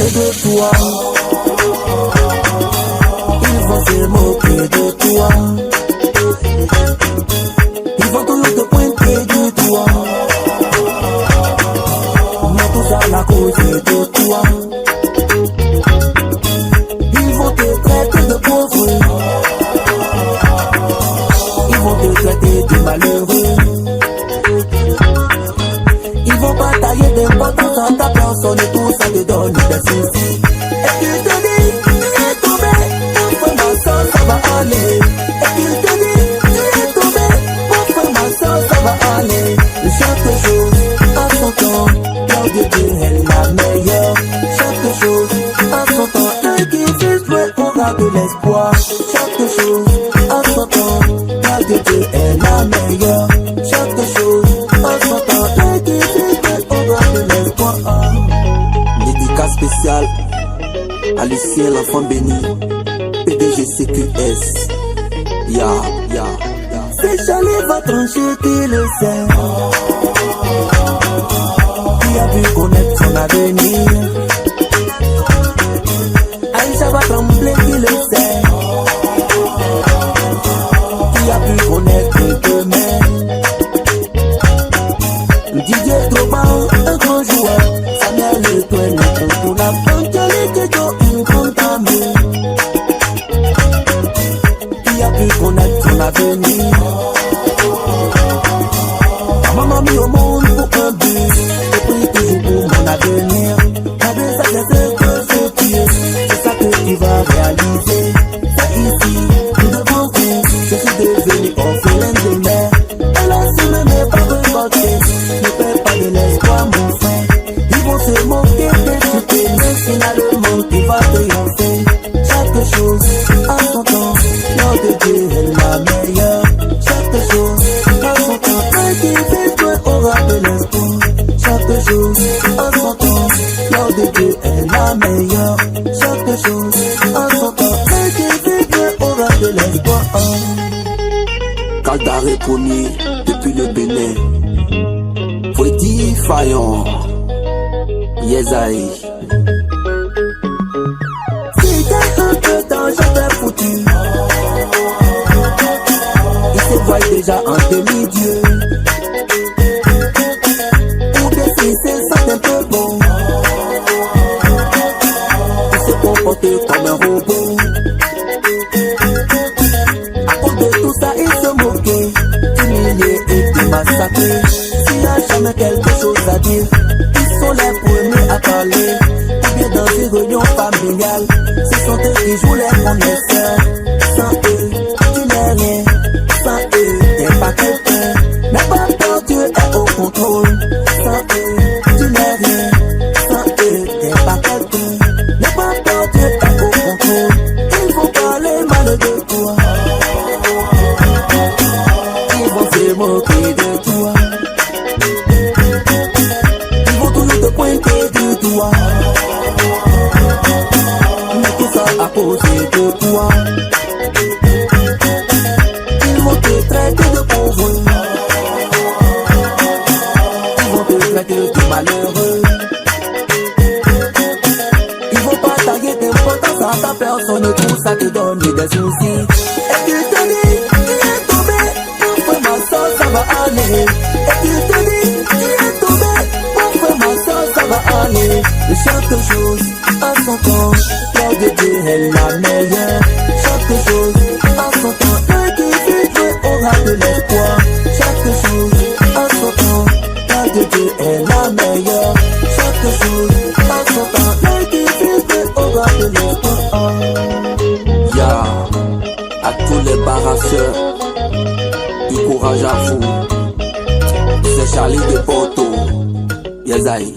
parler de toi. Ils vont se moquer de toi. Ils vont toujours te pointer du doigt. Mais tout ça la cause de toi. Ils vont te traiter de pauvre. Ils vont te traiter de malheureux. Ils vont pas tailler d'importance à ta personne et tout ça te donne des soucis. Et qu'ils te disent, tu es tombé, mon frère, ma soeur, ça va aller. Et qu'ils te disent, tu es tombé, mon frère, ma soeur, ça va aller. Chaque chose à son temps, l'heure de Dieu est la meilleure. Chaque chose à son temps, et qui vise loin aura de l'espoir. Chaque chose à son temps, l'heure de Dieu est la meilleure. Chaque chose à son temps, et qui vise loin aura de l'espoir. Dédicace spéciale à Lucien l'enfant béni, PDG CQS. C'est Charlie va trancher qui le sait. Qui a pu connaître son avenir. Aïcha va trembler qui le sait. Qui a pu connaître demain. Didier Droban, un grand joueur. Samuel Le Toin, pour la ponctualité de une grande amie. Qui a pu connaître son avenir. Maman mis au monde pour un but. Et prie toujours pour mon avenir. Malgré ça, c'est ce que je tire. C'est ça que tu vas réaliser. C'est ici, devant vous. Je suis devenu orphelin de mère. Elle a su m'aimer pas reporter. Ne perds pas de l'espoir, mon frère. Ils vont se moquer des chutés. Mais finalement, tu vas triompher. Chaque chose à son temps. L'heure de Dieu est la meilleure. Chaque chose à son temps. Un qui fait toi aura de l'espoir. Chaque chose à son temps. L'heure de Dieu est la meilleure. Chaque chose à son temps. Un qui fait toi aura de l'espoir. Caldaré Pony depuis le Bénin. Fouetti Fayon. Yezaï. Si t'es un peu temps, je t'ai foutu. Il se voit déjà en demi-dieu. Pour des c'est ça un peu bon. Il se comporte comme un robot. À cause de tout ça, il se moquait, humilié et tout massacré. S'il y a jamais quelque chose à dire, ils sont les premiers à parler. Ou bien dans une réunion familiale, ce sont eux qui jouent les connaisseurs. Sans eux, tu n'es rien. Sans eux, t'es pas quelqu'un. Mais pas peur, Dieu est au contrôle. Sans eux, tu n'es rien. Sans eux, t'es pas quelqu'un. Mais pas peur, Dieu est au contrôle. Ils vont parler mal de toi. Ils vont se moquer de toi. Ils vont toujours te pointer du doigt. Mais tout ça à cause de toi. Ils vont te traiter de pauvre. Ils vont te traiter de malheureux. Ils vont pas tailler d'importance à ta personne et tout ça te donne des soucis. Et qu'ils te disent, tu es tombé, mon frère, ma soeur, ça va aller. Et qu'ils te disent, tu es tombé, mon frère, ma soeur, ça va aller. Et chaque chose à son temps, l'heure de Dieu est la meilleure. Chaque chose à son temps, un qui vit Dieu aura de l'espoir. Chaque chose à son temps, l'heure de Dieu est la meilleure. Chaque chose à son temps, un qui vit Dieu aura de l'espoir. À tous les barasseurs, du courage à vous. C'est Charlie de Porto, Yezaï.